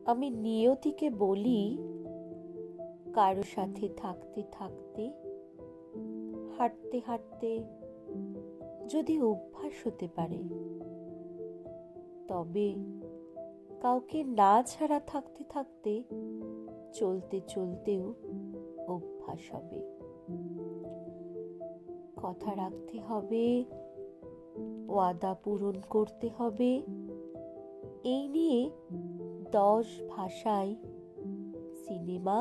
আমি নিয়তিকে বলি, কারো সাথে থাকতে থাকতে, হাঁটতে হাঁটতে যদি অভ্যাস হতে পারে, তবে কাউকে না ছাড়া থাকতে থাকতে চলতে চলতেও অভ্যাস হবে। কথা রাখতে হবে, ওয়াদা পূরণ করতে হবে, এই নিয়ে 10 ভাষায় সিনেমা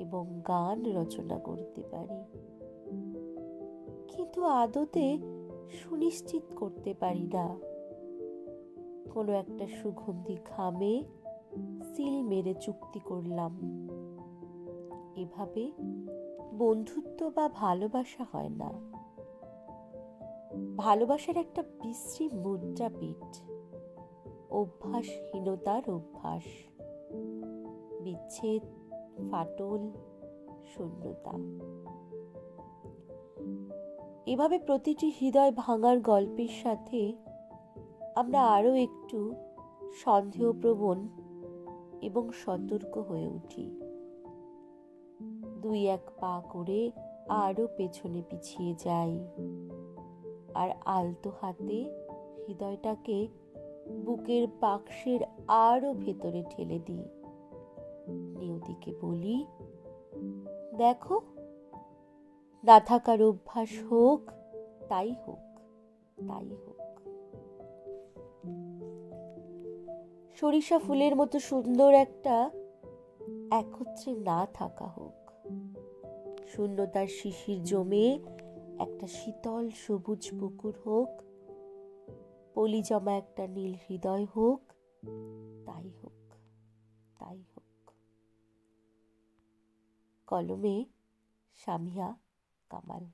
এবং গান রচনা করতে পারি, কিন্তু আদতে সুনিশ্চিত করতে পারি না কোনো একটা সুগন্ধি ঘামে সিল মেরে চুক্তি করলাম। এভাবে বন্ধুত্ব বা ভালোবাসা হয় না। ভালোবাসার একটা বিশ্রী মুদ্রাপিঠ, অভ্যাসহীনতার অভ্যাস, বিচ্ছেদ, ফাটল, শূন্যতা। এভাবে প্রতিটি হৃদয় ভাঙার গল্পের সাথে আমরা আরো একটু সন্দেহপ্রবণ এবং সতর্ক হয়ে উঠি। 2-1 পা করে আরো পেছনে পিছিয়ে যাই, আর আলতো হাতে হৃদয়টাকে বুকের বাক্সের আরো ভেতরে ঠেলে দিই। নিয়তিকে বলি, দেখো, না থাকার অভ্যাস হোক, তাই হোক, তাই হোক। সরিষা ফুলের মতো সুন্দর একটা একত্রে না থাকা হোক। শূন্যতার শিশির জমে একটা শীতল সবুজ পুকুর হোক, পলি জমা একটা নীল হৃদয় হোক, তাই হোক, তাই হোক। কলমে সামিয়া কামাল।